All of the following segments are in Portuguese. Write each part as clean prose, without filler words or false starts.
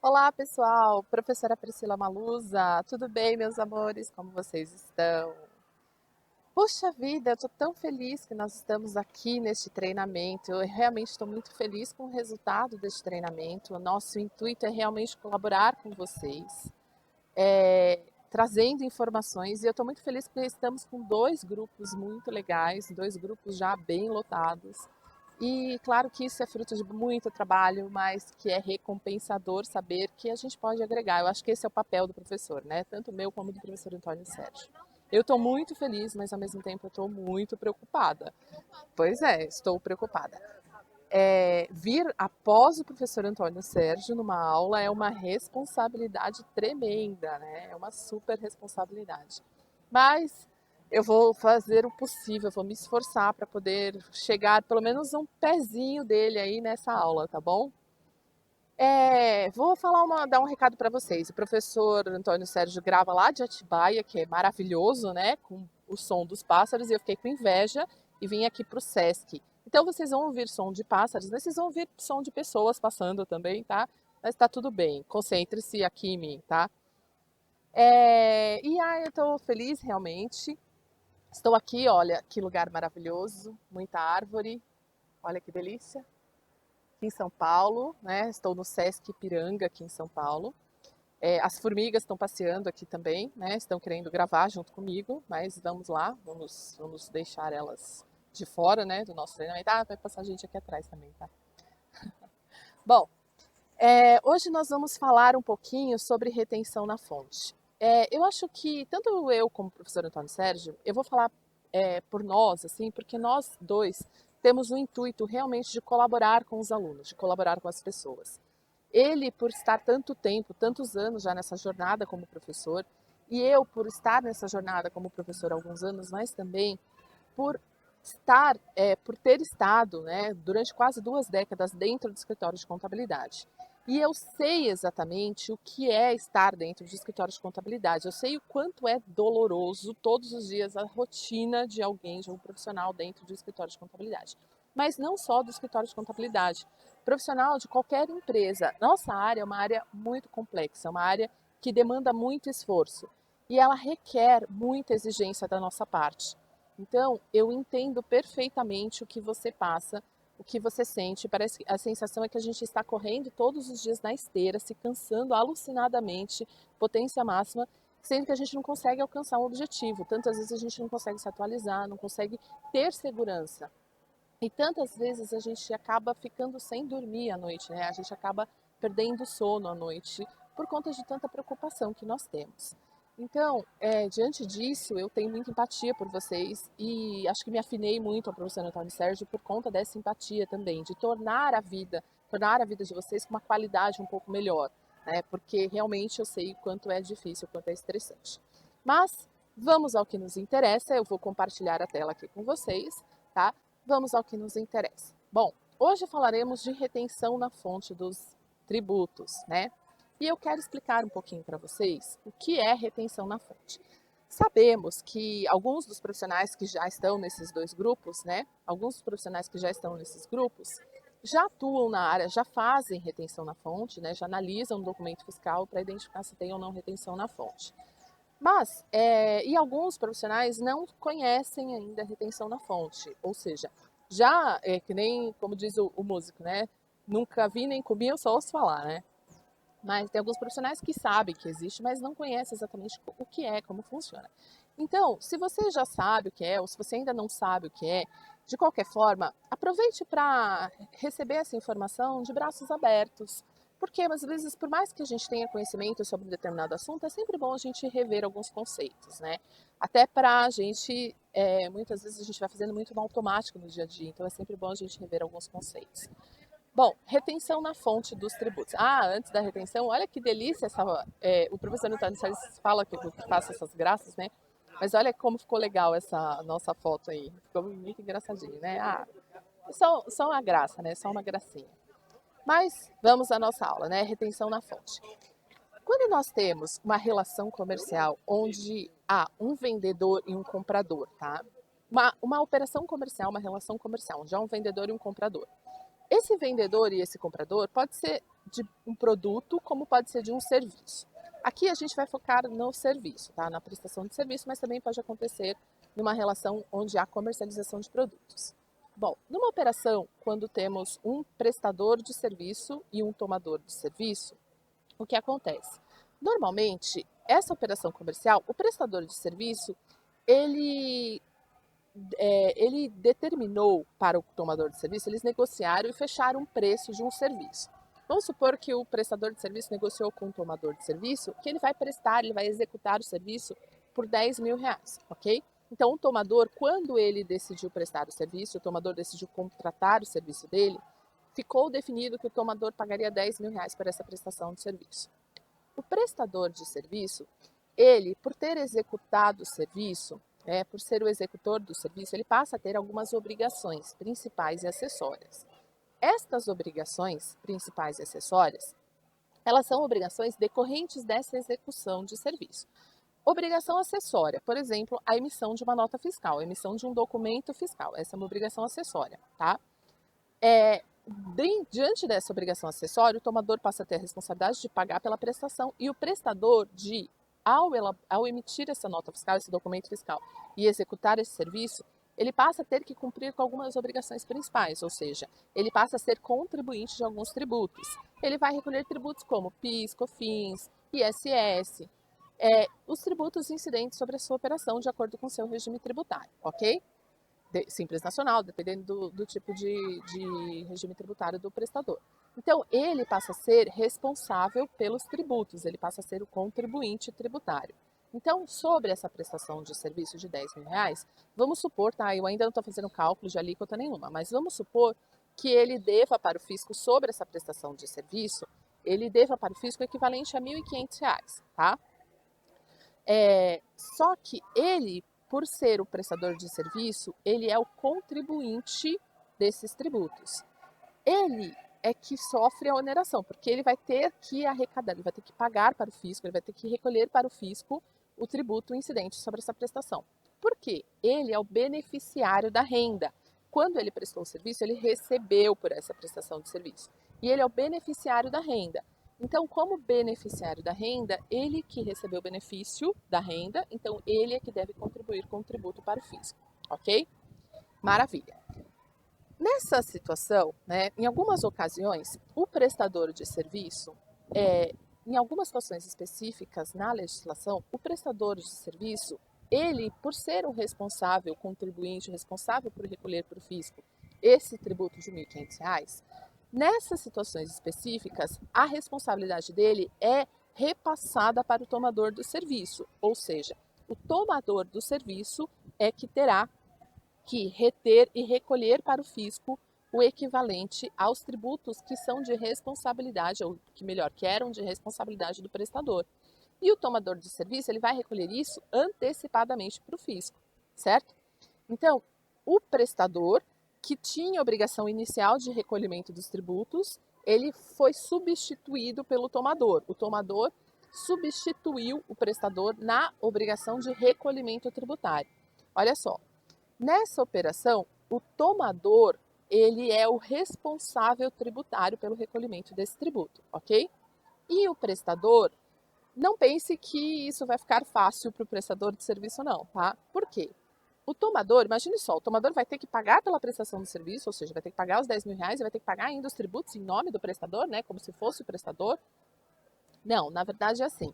Olá, pessoal! Professora Priscila Maluza, tudo bem, meus amores? Como vocês estão? Puxa vida, eu estou tão feliz que nós estamos aqui neste treinamento. Eu realmente estou muito feliz com o resultado deste treinamento. O nosso intuito é realmente colaborar com vocês, trazendo informações. E eu estou muito feliz porque estamos com dois grupos muito legais, dois grupos já bem lotados. E claro que isso é fruto de muito trabalho, mas que é recompensador saber que a gente pode agregar. Eu acho que esse é o papel do professor, né? Tanto meu como do professor Antônio Sérgio. Eu estou muito feliz, mas ao mesmo tempo eu estou muito preocupada. Pois é, estou preocupada. Vir após o professor Antônio Sérgio numa aula é uma responsabilidade tremenda, né? É uma super responsabilidade. Mas eu vou fazer o possível, vou me esforçar para poder chegar pelo menos um pezinho dele aí nessa aula, tá bom? Vou dar um recado para vocês. O professor Antônio Sérgio grava lá de Atibaia, que é maravilhoso, né? Com o som dos pássaros, e eu fiquei com inveja e vim aqui para o Sesc. Então vocês vão ouvir som de pássaros, mas vocês vão ouvir som de pessoas passando também, tá? Mas tá tudo bem. Concentre-se aqui em mim, tá? Eu estou feliz realmente. Estou aqui, olha, que lugar maravilhoso, muita árvore, olha que delícia. Aqui em São Paulo, né? Estou no Sesc Ipiranga, aqui em São Paulo. As formigas estão passeando aqui também, né? Estão querendo gravar junto comigo, mas vamos lá, vamos deixar elas de fora, né? Do nosso treinamento. Ah, vai passar gente aqui atrás também, tá? Bom, hoje nós vamos falar um pouquinho sobre retenção na fonte. Eu acho que tanto eu como o professor Antônio Sérgio, eu vou falar por nós, assim, porque nós dois temos o intuito realmente de colaborar com os alunos, de colaborar com as pessoas. Ele, por estar tanto tempo, tantos anos já nessa jornada como professor, e eu, por estar nessa jornada como professor há alguns anos, mas também por por ter estado, né, durante quase 2 décadas dentro do escritório de contabilidade. E eu sei exatamente o que é estar dentro de escritório de contabilidade. Eu sei o quanto é doloroso todos os dias a rotina de alguém, de um profissional dentro do escritório de contabilidade. Mas não só do escritório de contabilidade, profissional de qualquer empresa. Nossa área é uma área muito complexa, é uma área que demanda muito esforço e ela requer muita exigência da nossa parte. Então, eu entendo perfeitamente o que você passa, o que você sente. Parece que a sensação é que a gente está correndo todos os dias na esteira, se cansando alucinadamente, potência máxima, sendo que a gente não consegue alcançar um objetivo. Tantas vezes a gente não consegue se atualizar, não consegue ter segurança. E tantas vezes a gente acaba ficando sem dormir à noite, né? A gente acaba perdendo o sono à noite por conta de tanta preocupação que nós temos. Então, diante disso, eu tenho muita empatia por vocês e acho que me afinei muito ao professor Antônio Sérgio por conta dessa empatia também, de tornar a vida de vocês com uma qualidade um pouco melhor, né? Porque realmente eu sei o quanto é difícil, o quanto é estressante. Mas vamos ao que nos interessa, eu vou compartilhar a tela aqui com vocês, tá? Vamos ao que nos interessa. Bom, hoje falaremos de retenção na fonte dos tributos, né? E eu quero explicar um pouquinho para vocês o que é retenção na fonte. Sabemos que alguns dos profissionais que já estão nesses dois grupos, né? Alguns dos profissionais que já estão nesses grupos já atuam na área, já fazem retenção na fonte, né? Já analisam o documento fiscal para identificar se tem ou não retenção na fonte. Mas, e alguns profissionais não conhecem ainda a retenção na fonte, ou seja, já é que nem, como diz o músico, né? Nunca vi nem comi, eu só ouço falar, né? Mas tem alguns profissionais que sabem que existe, mas não conhecem exatamente o que é, como funciona. Então, se você já sabe o que é, ou se você ainda não sabe o que é, de qualquer forma, aproveite para receber essa informação de braços abertos. Porque, às vezes, por mais que a gente tenha conhecimento sobre um determinado assunto, é sempre bom a gente rever alguns conceitos, né? Até para a gente, muitas vezes a gente vai fazendo muito no automático no dia a dia, então é sempre bom a gente rever alguns conceitos. Bom, retenção na fonte dos tributos. Ah, antes da retenção, olha que delícia o professor Antônio Salles fala que eu faço essas graças, né? Mas olha como ficou legal essa nossa foto aí. Ficou muito engraçadinho, né? Ah, só uma graça, né? Só uma gracinha. Mas vamos à nossa aula, né? Retenção na fonte. Quando nós temos uma relação comercial onde há um vendedor e um comprador, tá? Uma operação comercial, uma relação comercial, onde há um vendedor e um comprador. Esse vendedor e esse comprador pode ser de um produto, como pode ser de um serviço. Aqui a gente vai focar no serviço, tá? Na prestação de serviço, mas também pode acontecer numa relação onde há comercialização de produtos. Bom, numa operação, quando temos um prestador de serviço e um tomador de serviço, o que acontece? Normalmente, essa operação comercial, o prestador de serviço, ele, ele determinou para o tomador de serviço, eles negociaram e fecharam um preço de um serviço. Vamos supor que o prestador de serviço negociou com o tomador de serviço que ele vai prestar, ele vai executar o serviço por 10 mil reais, ok? Então, o tomador, quando ele decidiu prestar o serviço, o tomador decidiu contratar o serviço dele, ficou definido que o tomador pagaria 10 mil reais por essa prestação de serviço. O prestador de serviço, ele, por ter executado o serviço, por ser o executor do serviço, ele passa a ter algumas obrigações principais e acessórias. Estas obrigações principais e acessórias, elas são obrigações decorrentes dessa execução de serviço. Obrigação acessória, por exemplo, a emissão de uma nota fiscal, a emissão de um documento fiscal, essa é uma obrigação acessória, tá? Diante dessa obrigação acessória, o tomador passa a ter a responsabilidade de pagar pela prestação e o prestador de, ao emitir essa nota fiscal, esse documento fiscal e executar esse serviço, ele passa a ter que cumprir com algumas obrigações principais, ou seja, ele passa a ser contribuinte de alguns tributos. Ele vai recolher tributos como PIS, COFINS, ISS, os tributos incidentes sobre a sua operação de acordo com o seu regime tributário, ok? Simples nacional, dependendo do tipo de regime tributário do prestador. Então, ele passa a ser responsável pelos tributos, ele passa a ser o contribuinte tributário. Então, sobre essa prestação de serviço de 10 mil reais, vamos supor, tá? Eu ainda não estou fazendo cálculo de alíquota nenhuma, mas vamos supor que ele deva para o fisco sobre essa prestação de serviço, ele deva para o fisco o equivalente a R$ 1.500, tá? Só que ele, por ser o prestador de serviço, ele é o contribuinte desses tributos. Ele é que sofre a oneração, porque ele vai ter que arrecadar, ele vai ter que pagar para o fisco, ele vai ter que recolher para o fisco o tributo incidente sobre essa prestação. Por quê? Ele é o beneficiário da renda. Quando ele prestou o serviço, ele recebeu por essa prestação de serviço. E ele é o beneficiário da renda. Então, como beneficiário da renda, ele que recebeu o benefício da renda, então ele é que deve contribuir com o tributo para o fisco, ok? Maravilha. Nessa situação, né, em algumas ocasiões, o prestador de serviço, em algumas situações específicas na legislação, o prestador de serviço, ele, por ser o responsável contribuinte, responsável por recolher para o fisco esse tributo de R$ 1.500, nessas situações específicas, a responsabilidade dele é repassada para o tomador do serviço, ou seja, o tomador do serviço é que terá que reter e recolher para o fisco o equivalente aos tributos que são de responsabilidade, ou que melhor, que eram de responsabilidade do prestador. E o tomador de serviço, ele vai recolher isso antecipadamente para o fisco, certo? Então, o prestador, que tinha obrigação inicial de recolhimento dos tributos, ele foi substituído pelo tomador. O tomador substituiu o prestador na obrigação de recolhimento tributário. Olha só, nessa operação, o tomador, ele é o responsável tributário pelo recolhimento desse tributo, ok? E o prestador, não pense que isso vai ficar fácil para o prestador de serviço não, tá? Por quê? O tomador, imagine só, o tomador vai ter que pagar pela prestação do serviço, ou seja, vai ter que pagar os 10 mil reais e vai ter que pagar ainda os tributos em nome do prestador, né? Como se fosse o prestador. Não, na verdade é assim.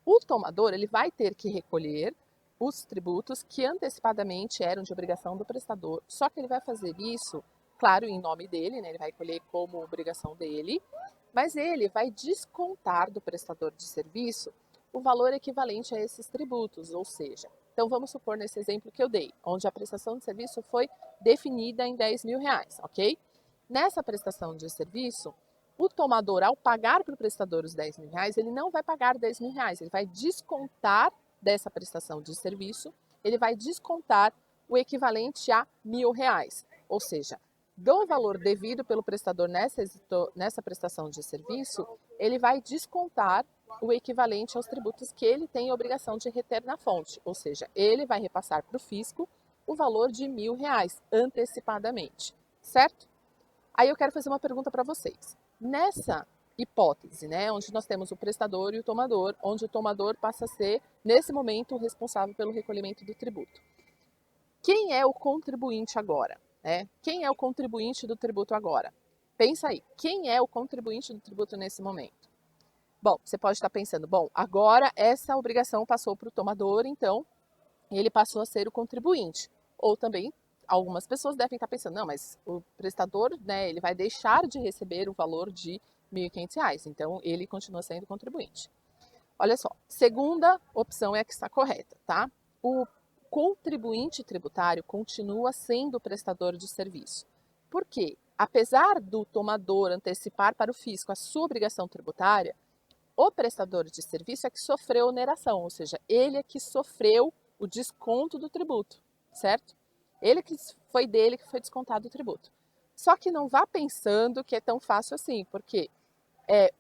O tomador, ele vai ter que recolher os tributos que antecipadamente eram de obrigação do prestador, só que ele vai fazer isso, claro, em nome dele, né? Ele vai recolher como obrigação dele, mas ele vai descontar do prestador de serviço o valor equivalente a esses tributos, ou seja, então vamos supor nesse exemplo que eu dei, onde a prestação de serviço foi definida em 10 mil reais, ok? Nessa prestação de serviço, o tomador, ao pagar para o prestador os 10 mil reais, ele não vai pagar 10 mil reais, ele vai descontar dessa prestação de serviço, ele vai descontar o equivalente a R$ 1.000, ou seja, do valor devido pelo prestador nessa prestação de serviço, ele vai descontar o equivalente aos tributos que ele tem a obrigação de reter na fonte, ou seja, ele vai repassar para o fisco o valor de R$ 1.000 antecipadamente, certo? Aí eu quero fazer uma pergunta para vocês. Nessa hipótese, né, onde nós temos o prestador e o tomador, onde o tomador passa a ser, nesse momento, o responsável pelo recolhimento do tributo. Quem é o contribuinte agora? Né? Quem é o contribuinte do tributo agora? Pensa aí, quem é o contribuinte do tributo nesse momento? Bom, você pode estar pensando, bom, agora essa obrigação passou para o tomador, então ele passou a ser o contribuinte. Ou também, algumas pessoas devem estar pensando, não, mas o prestador, né, ele vai deixar de receber o valor de R$ 1.500, então ele continua sendo contribuinte. Olha só, segunda opção é a que está correta, tá? O contribuinte tributário continua sendo o prestador de serviço. Por quê? Apesar do tomador antecipar para o fisco a sua obrigação tributária, o prestador de serviço é que sofreu oneração, ou seja, ele é que sofreu o desconto do tributo, certo? Ele que foi dele que foi descontado o tributo. Só que não vá pensando que é tão fácil assim, porque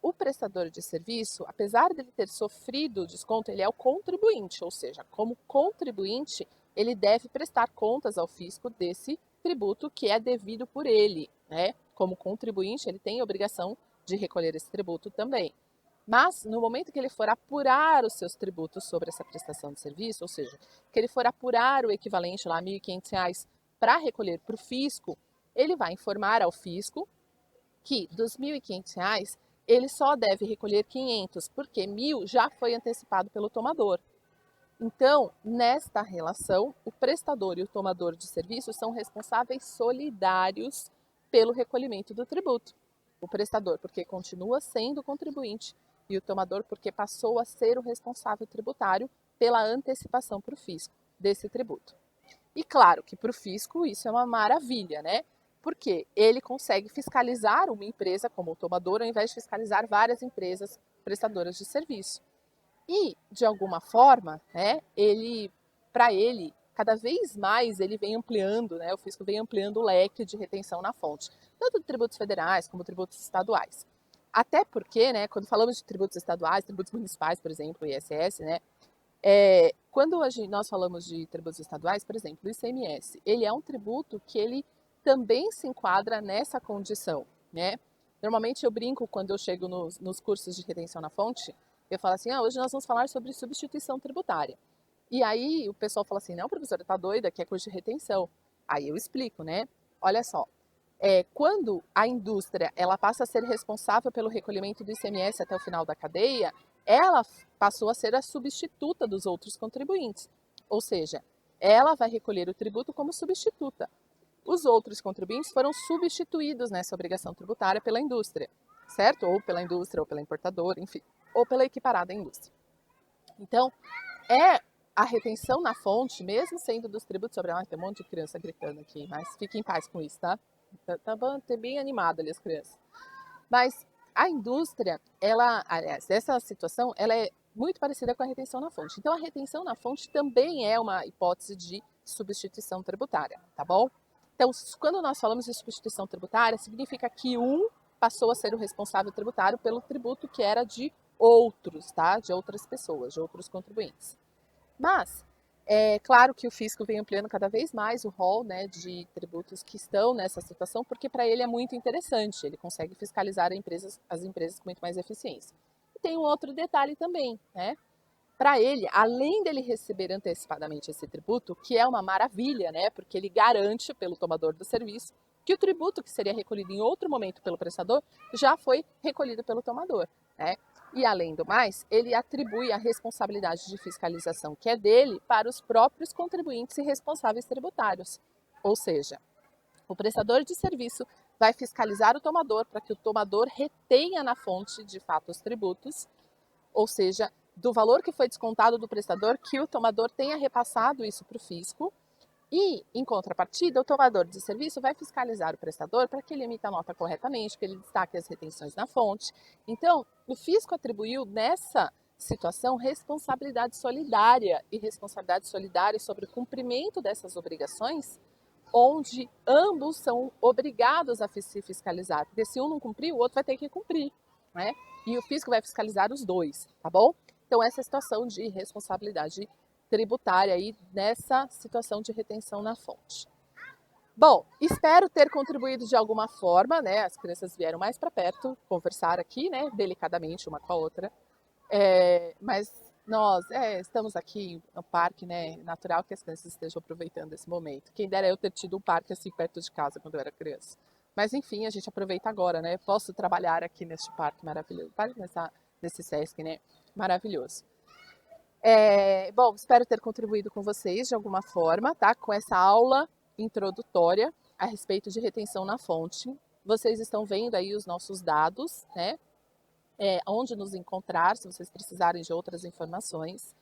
o prestador de serviço, apesar de ele ter sofrido o desconto, ele é o contribuinte, ou seja, como contribuinte, ele deve prestar contas ao fisco desse tributo que é devido por ele, né? Como contribuinte, ele tem a obrigação de recolher esse tributo também. Mas, no momento que ele for apurar os seus tributos sobre essa prestação de serviço, ou seja, que ele for apurar o equivalente lá, R$ 1.500, para recolher para o fisco, ele vai informar ao fisco que dos R$ 1.500, ele só deve recolher 500, porque 1.000 já foi antecipado pelo tomador. Então, nesta relação, o prestador e o tomador de serviço são responsáveis solidários pelo recolhimento do tributo. O prestador, porque continua sendo contribuinte, e o tomador, porque passou a ser o responsável tributário pela antecipação para o fisco desse tributo. E claro que para o fisco isso é uma maravilha, né? Porque ele consegue fiscalizar uma empresa como o tomador, ao invés de fiscalizar várias empresas prestadoras de serviço. E, de alguma forma, né, para ele, cada vez mais ele vem ampliando, né, o fisco vem ampliando o leque de retenção na fonte, tanto de tributos federais como tributos estaduais. Até porque, né, quando falamos de tributos estaduais, tributos municipais, por exemplo, o ISS, né, quando nós falamos de tributos estaduais, por exemplo, o ICMS, ele é um tributo que ele também se enquadra nessa condição, né? Normalmente eu brinco quando eu chego nos cursos de retenção na fonte, eu falo assim, hoje nós vamos falar sobre substituição tributária. E aí o pessoal fala assim, não, professora, tá doida, que é curso de retenção. Aí eu explico, né? Olha só, quando a indústria ela passa a ser responsável pelo recolhimento do ICMS até o final da cadeia, ela passou a ser a substituta dos outros contribuintes. Ou seja, ela vai recolher o tributo como substituta. Os outros contribuintes foram substituídos nessa obrigação tributária pela indústria, certo? Ou pela indústria, ou pela importadora, enfim, ou pela equiparada indústria. Então, a retenção na fonte, mesmo sendo dos tributos sobre tem um monte de criança gritando aqui, mas fique em paz com isso, tá? Tá bem animada ali as crianças. Mas a indústria, aliás, essa situação, ela é muito parecida com a retenção na fonte. Então, a retenção na fonte também é uma hipótese de substituição tributária, tá bom? Então, quando nós falamos de substituição tributária, significa que um passou a ser o responsável tributário pelo tributo que era de outros, tá? De outras pessoas, de outros contribuintes. Mas, é claro que o fisco vem ampliando cada vez mais o rol, né, de tributos que estão nessa situação, porque para ele é muito interessante, ele consegue fiscalizar as empresas com muito mais eficiência. E tem um outro detalhe também, né? Para ele, além dele receber antecipadamente esse tributo, que é uma maravilha, né, porque ele garante pelo tomador do serviço que o tributo que seria recolhido em outro momento pelo prestador já foi recolhido pelo tomador, né? E além do mais, ele atribui a responsabilidade de fiscalização que é dele para os próprios contribuintes e responsáveis tributários. Ou seja, o prestador de serviço vai fiscalizar o tomador para que o tomador retenha na fonte, de fato, os tributos, ou seja, do valor que foi descontado do prestador, que o tomador tenha repassado isso para o fisco. E, em contrapartida, o tomador de serviço vai fiscalizar o prestador para que ele emita a nota corretamente, que ele destaque as retenções na fonte. Então, o fisco atribuiu nessa situação responsabilidade solidária e responsabilidade solidária sobre o cumprimento dessas obrigações, onde ambos são obrigados a se fiscalizar, porque se um não cumprir, o outro vai ter que cumprir, né? E o fisco vai fiscalizar os dois, tá bom? Então, essa é a situação de responsabilidade tributária aí nessa situação de retenção na fonte. Bom, espero ter contribuído de alguma forma, né? As crianças vieram mais para perto, conversar aqui, né? Delicadamente uma com a outra. Mas nós estamos aqui no parque, né? Natural que as crianças estejam aproveitando esse momento. Quem dera eu ter tido um parque assim perto de casa quando eu era criança. Mas enfim, a gente aproveita agora, né? Posso trabalhar aqui neste parque maravilhoso, nesse Sesc, né? Maravilhoso. Bom, espero ter contribuído com vocês de alguma forma, tá? Com essa aula introdutória a respeito de retenção na fonte. Vocês estão vendo aí os nossos dados, né? Onde nos encontrar, se vocês precisarem de outras informações.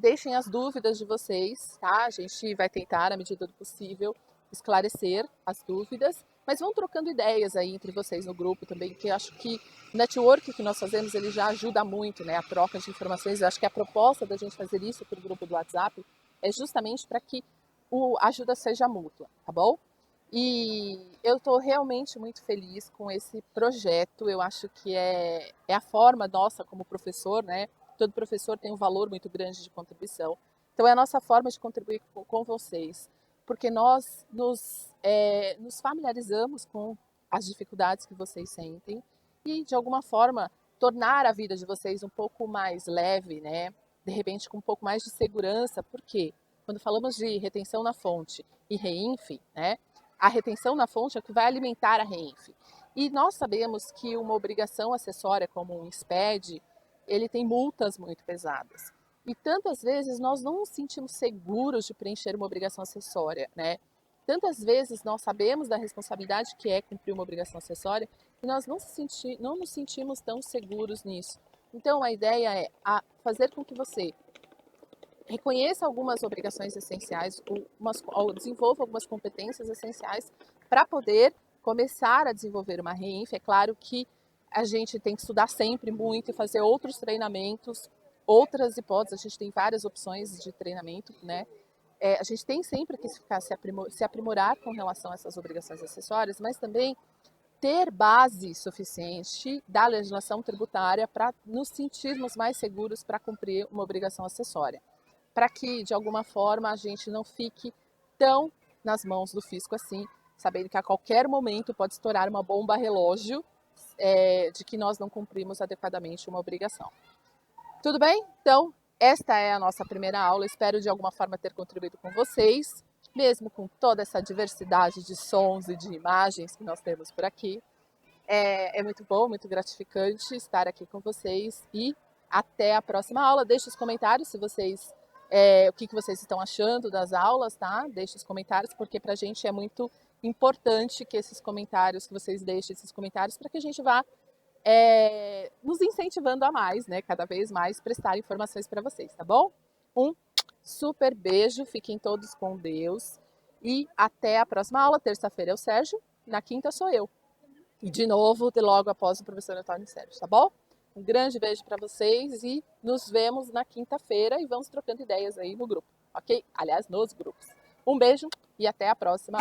Deixem as dúvidas de vocês, tá? A gente vai tentar, à medida do possível, esclarecer as dúvidas, mas vão trocando ideias aí entre vocês no grupo também, que eu acho que o network que nós fazemos, ele já ajuda muito, né? A troca de informações. Eu acho que a proposta da gente fazer isso para o grupo do WhatsApp é justamente para que a ajuda seja mútua, tá bom? E eu estou realmente muito feliz com esse projeto. Eu acho que é a forma nossa como professor, né? Todo professor tem um valor muito grande de contribuição. Então, é a nossa forma de contribuir com vocês, porque nós nos familiarizamos com as dificuldades que vocês sentem e, de alguma forma, tornar a vida de vocês um pouco mais leve, né? De repente, com um pouco mais de segurança. Por quê? Quando falamos de retenção na fonte e REINF, né? A retenção na fonte é o que vai alimentar a REINF. E nós sabemos que uma obrigação acessória, como um SPED, ele tem multas muito pesadas. E tantas vezes nós não nos sentimos seguros de preencher uma obrigação acessória, né? Tantas vezes nós sabemos da responsabilidade que é cumprir uma obrigação acessória e nós não nos sentimos tão seguros nisso. Então a ideia é fazer com que você reconheça algumas obrigações essenciais ou desenvolva algumas competências essenciais para poder começar a desenvolver uma REINF. É claro que a gente tem que estudar sempre muito e fazer outros treinamentos, outras hipóteses, a gente tem várias opções de treinamento, né? A gente tem sempre que se aprimorar com relação a essas obrigações acessórias, mas também ter base suficiente da legislação tributária para nos sentirmos mais seguros para cumprir uma obrigação acessória, para que, de alguma forma, a gente não fique tão nas mãos do fisco assim, sabendo que a qualquer momento pode estourar uma bomba relógio de que nós não cumprimos adequadamente uma obrigação. Tudo bem? Então, esta é a nossa primeira aula. Espero, de alguma forma, ter contribuído com vocês, mesmo com toda essa diversidade de sons e de imagens que nós temos por aqui. É muito bom, muito gratificante estar aqui com vocês e até a próxima aula. Deixe os comentários se vocês o que vocês estão achando das aulas, tá? Deixe os comentários, porque para a gente é muito importante que esses comentários, que vocês deixem esses comentários, para que a gente vá nos incentivando a mais, né? Cada vez mais prestar informações para vocês, tá bom? Um super beijo, fiquem todos com Deus e até a próxima aula. Terça-feira é o Sérgio, na quinta sou eu. E de novo, logo após o professor Antônio Sérgio, tá bom? Um grande beijo para vocês e nos vemos na quinta-feira e vamos trocando ideias aí no grupo, ok? Aliás, nos grupos. Um beijo e até a próxima.